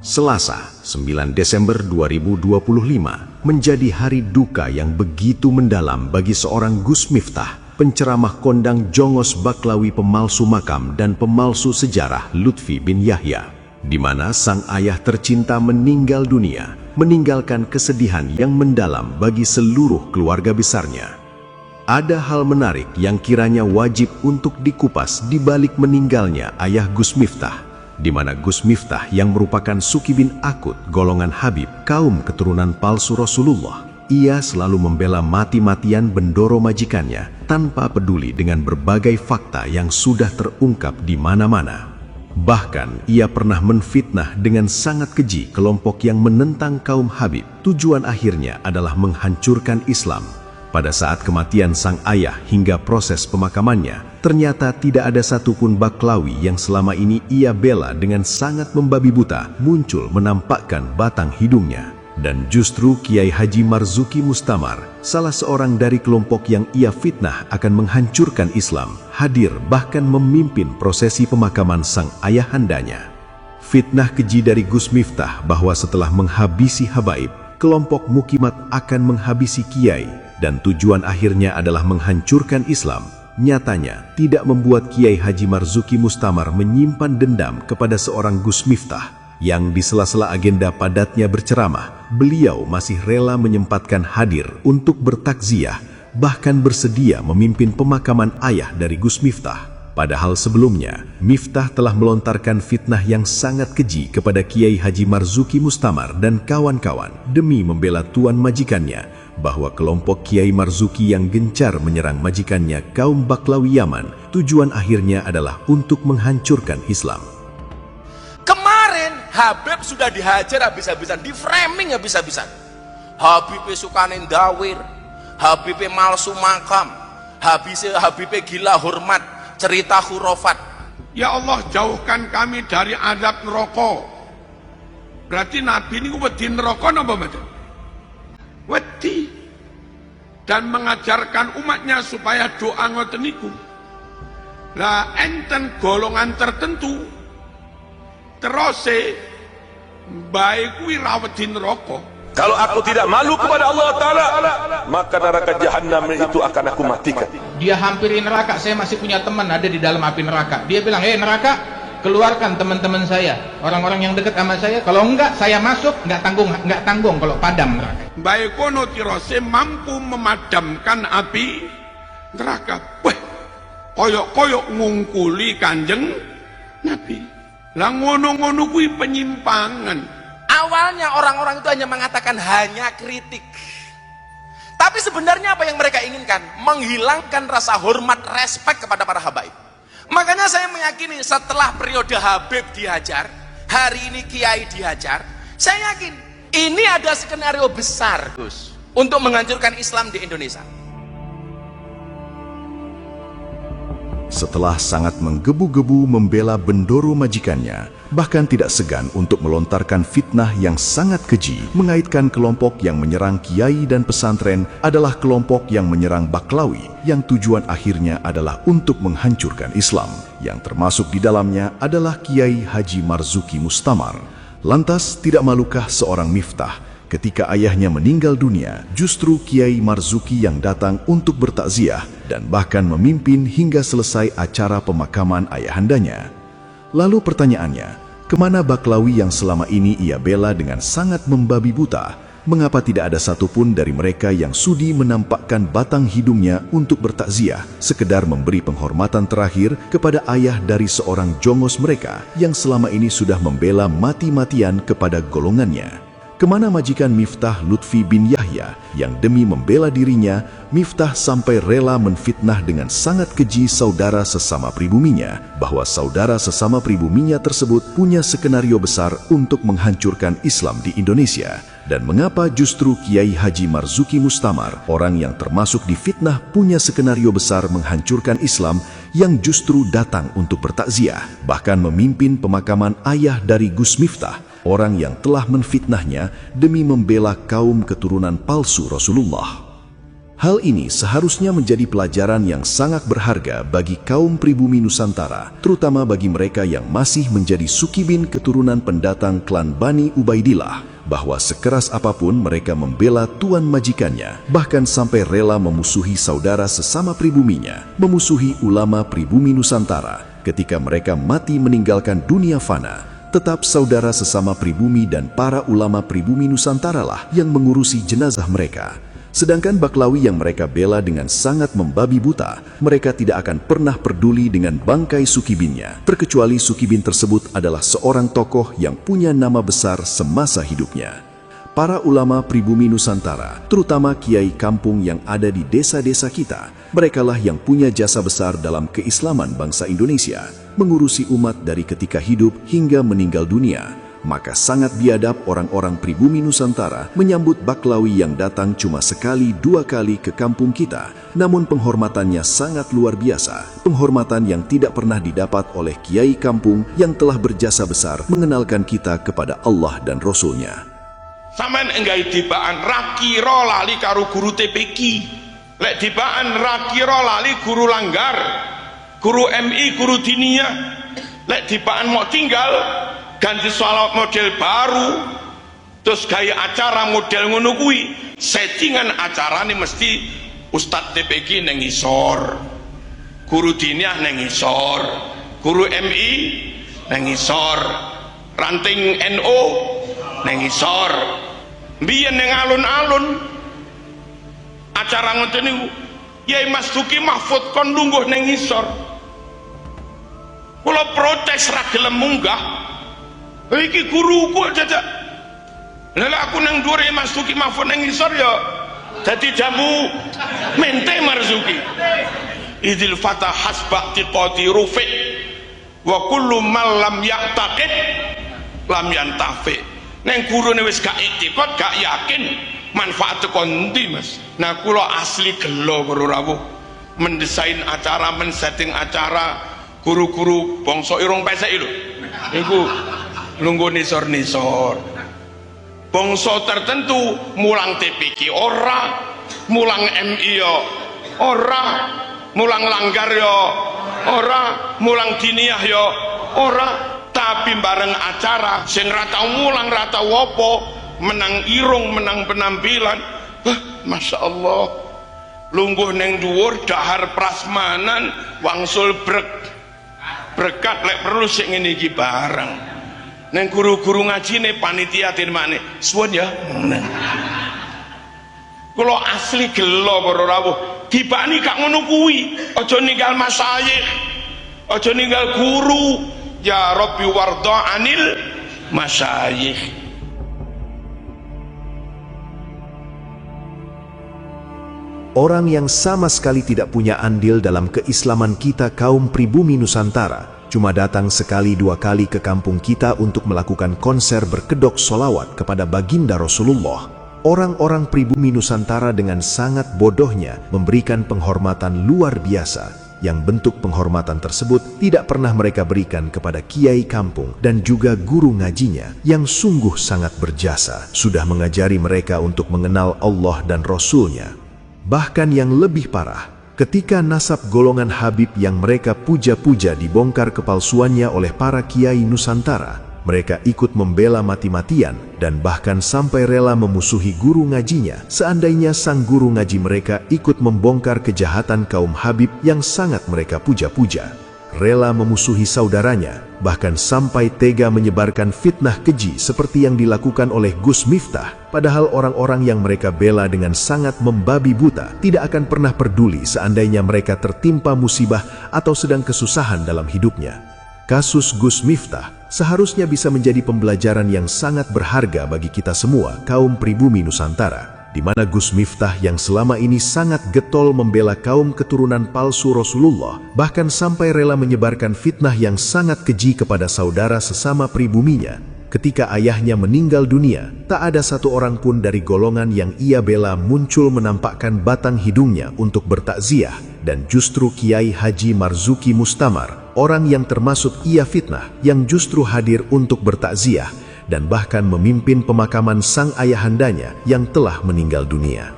Selasa, 9 Desember 2025 menjadi hari duka yang begitu mendalam bagi seorang Gus Miftah, penceramah kondang Jongos Baklawi, pemalsu makam dan pemalsu sejarah Lutfi bin Yahya, di mana sang ayah tercinta meninggal dunia, meninggalkan kesedihan yang mendalam bagi seluruh keluarga besarnya. Ada hal menarik yang kiranya wajib untuk dikupas di balik meninggalnya ayah Gus Miftah, di mana Gus Miftah yang merupakan Suki bin Akut golongan Habib, kaum keturunan palsu Rasulullah, ia selalu membela mati-matian bendoro majikannya tanpa peduli dengan berbagai fakta yang sudah terungkap di mana-mana. Bahkan ia pernah menfitnah dengan sangat keji kelompok yang menentang kaum Habib. Tujuan akhirnya adalah menghancurkan Islam. Pada saat kematian sang ayah hingga proses pemakamannya, ternyata tidak ada satupun Baklawi yang selama ini ia bela dengan sangat membabi buta muncul menampakkan batang hidungnya. Dan justru Kiai Haji Marzuki Mustamar, salah seorang dari kelompok yang ia fitnah akan menghancurkan Islam, hadir bahkan memimpin prosesi pemakaman sang ayahandanya. Fitnah keji dari Gus Miftah bahwa setelah menghabisi habaib, kelompok mukimat akan menghabisi kiai, dan tujuan akhirnya adalah menghancurkan Islam, nyatanya tidak membuat Kiai Haji Marzuki Mustamar menyimpan dendam kepada seorang Gus Miftah, yang di sela-sela agenda padatnya berceramah, beliau masih rela menyempatkan hadir untuk bertakziah, bahkan bersedia memimpin pemakaman ayah dari Gus Miftah. Padahal sebelumnya, Miftah telah melontarkan fitnah yang sangat keji kepada Kiai Haji Marzuki Mustamar dan kawan-kawan demi membela tuan majikannya, bahwa kelompok Kiai Marzuki yang gencar menyerang majikannya kaum Baklawi Yaman, tujuan akhirnya adalah untuk menghancurkan Islam. Kemarin Habib sudah dihajar habis-habisan, di framing habis-habisan. Habib sukane ndawir, Habib malsu makam, Habib gila hormat, cerita khurafat. Ya Allah, jauhkan kami dari azab neraka. Berarti Nabi ini wedi neraka napa mboten? Wedi. Dan mengajarkan umatnya supaya doa ngoten niku. Lah enten golongan tertentu terose baik kuwi ra wedi neraka. Kalau aku tidak malu kepada Allah Ta'ala, maka neraka jahanam itu akan aku matikan. Dia hampiri neraka. Saya masih punya teman ada di dalam api neraka. Dia bilang, neraka, keluarkan teman-teman saya, orang-orang yang dekat sama saya. Kalau enggak, saya masuk, enggak tanggung kalau padam neraka. Baik kono tirose mampu memadamkan api neraka. Wah, koyok-koyok ngungkuli Kanjeng Nabi. Lah ngono-ngono kuwi penyimpangan. Awalnya orang-orang itu hanya mengatakan hanya kritik. Tapi sebenarnya apa yang mereka inginkan? Menghilangkan rasa hormat, respek kepada para habaib. Makanya saya meyakini setelah periode Habib dihajar, hari ini Kiai dihajar, saya yakin ini ada skenario besar, Gus, untuk menghancurkan Islam di Indonesia. Setelah sangat menggebu-gebu membela bendoro majikannya, bahkan tidak segan untuk melontarkan fitnah yang sangat keji, mengaitkan kelompok yang menyerang kiai dan pesantren adalah kelompok yang menyerang Baklawi, yang tujuan akhirnya adalah untuk menghancurkan Islam, yang termasuk di dalamnya adalah Kiai Haji Marzuki Mustamar. Lantas tidak malukah seorang Miftah ketika ayahnya meninggal dunia, justru Kiai Marzuki yang datang untuk bertakziah dan bahkan memimpin hingga selesai acara pemakaman ayahandanya. Lalu pertanyaannya, kemana Baklawi yang selama ini ia bela dengan sangat membabi buta? Mengapa tidak ada satupun dari mereka yang sudi menampakkan batang hidungnya untuk bertakziah, sekedar memberi penghormatan terakhir kepada ayah dari seorang jongos mereka yang selama ini sudah membela mati-matian kepada golongannya? Kemana majikan Miftah Lutfi bin Yahya yang demi membela dirinya, Miftah sampai rela menfitnah dengan sangat keji saudara sesama pribuminya, bahwa saudara sesama pribuminya tersebut punya skenario besar untuk menghancurkan Islam di Indonesia? Dan mengapa justru Kiai Haji Marzuki Mustamar, orang yang termasuk difitnah punya skenario besar menghancurkan Islam, yang justru datang untuk bertakziah, bahkan memimpin pemakaman ayah dari Gus Miftah, orang yang telah menfitnahnya demi membela kaum keturunan palsu Rasulullah? Hal ini seharusnya menjadi pelajaran yang sangat berharga bagi kaum pribumi Nusantara, terutama bagi mereka yang masih menjadi sukibin keturunan pendatang klan Bani Ubaidillah, bahwa sekeras apapun mereka membela tuan majikannya, bahkan sampai rela memusuhi saudara sesama pribuminya, memusuhi ulama pribumi Nusantara ketika mereka mati meninggalkan dunia fana. Tetap saudara sesama pribumi dan para ulama pribumi Nusantara lah yang mengurusi jenazah mereka. Sedangkan Baklawi yang mereka bela dengan sangat membabi buta, mereka tidak akan pernah peduli dengan bangkai sukibinnya, terkecuali sukibin tersebut adalah seorang tokoh yang punya nama besar semasa hidupnya. Para ulama pribumi Nusantara, terutama kiai kampung yang ada di desa-desa kita, merekalah yang punya jasa besar dalam keislaman bangsa Indonesia, mengurusi umat dari ketika hidup hingga meninggal dunia. Maka sangat biadab orang-orang pribumi Nusantara menyambut Baklawi yang datang cuma sekali dua kali ke kampung kita, namun penghormatannya sangat luar biasa, penghormatan yang tidak pernah didapat oleh kiai kampung yang telah berjasa besar mengenalkan kita kepada Allah dan Rasul-Nya. Sampeyan enggal dibaan rakira lali karo guru TPQ, lek dibaan rakira lali guru langgar, guru MI, guru diniyah, lek dibaan mau tinggal ganti sholawat model baru, terus gaya acara model ngono kuwi, settingan acarane mesti Ustadz TPQ neng isor, guru diniyah neng isor, guru MI neng isor, ranting NO neng isor, biyen neng alun-alun acara ngoten niku Yai Mas Duki Mahfud kon lungguh neng isor. Kula protes ra gelem munggah. Iki guruku aja. Lah aku nang dhuwur Mas Duki Mahfud nang ngisor ya dadi jamu mente Marzuki. Idil fatah hasba tiqati rufi wa kullu man lam yaqtaqid lam yantafi. Nang gurune wis gak iktikad, gak yakin manfaat teko ndi, Mas. Nah kula asli gelo karo rawuh mendesain acara, men-setting acara guru-guru bangsa irung pesek lho. Niku lungguh nisor-nisor bangsa tertentu, mulang TPQ ora, mulang MI ya ora, mulang langgar ya ora, mulang diniyah ya ora, tapi bareng acara sing ra tau mulang, ra tau apa, menang irung, menang penampilan, Masya Allah, lungguh neng dhuwur dahar prasmanan wangsul berkat lek perlu sing ngene iki bareng. Neng guru-guru ngaji nih panitia tirmane suwun ya. Kalau asli gelo para rawuh dibani gak ngono kuwi, aja ninggal masyayikh, aja ninggal guru. Ya Rabbi warda anil masyayikh. Orang yang sama sekali tidak punya andil dalam keislaman kita kaum pribumi Nusantara, cuma datang sekali dua kali ke kampung kita untuk melakukan konser berkedok solawat kepada baginda Rasulullah. Orang-orang pribumi Nusantara dengan sangat bodohnya memberikan penghormatan luar biasa, yang bentuk penghormatan tersebut tidak pernah mereka berikan kepada kiai kampung dan juga guru ngajinya yang sungguh sangat berjasa, sudah mengajari mereka untuk mengenal Allah dan Rasul-Nya. Bahkan yang lebih parah, ketika nasab golongan Habib yang mereka puja-puja dibongkar kepalsuannya oleh para kiai Nusantara, mereka ikut membela mati-matian dan bahkan sampai rela memusuhi guru ngajinya seandainya sang guru ngaji mereka ikut membongkar kejahatan kaum Habib yang sangat mereka puja-puja. Rela memusuhi saudaranya, bahkan sampai tega menyebarkan fitnah keji seperti yang dilakukan oleh Gus Miftah, padahal orang-orang yang mereka bela dengan sangat membabi buta tidak akan pernah peduli seandainya mereka tertimpa musibah atau sedang kesusahan dalam hidupnya. Kasus Gus Miftah seharusnya bisa menjadi pembelajaran yang sangat berharga bagi kita semua kaum pribumi Nusantara, di mana Gus Miftah yang selama ini sangat getol membela kaum keturunan palsu Rasulullah, bahkan sampai rela menyebarkan fitnah yang sangat keji kepada saudara sesama pribuminya. Ketika ayahnya meninggal dunia, tak ada satu orang pun dari golongan yang ia bela muncul menampakkan batang hidungnya untuk bertakziah, dan justru Kiai Haji Marzuki Mustamar, orang yang termasuk ia fitnah, yang justru hadir untuk bertakziah dan bahkan memimpin pemakaman sang ayahandanya yang telah meninggal dunia.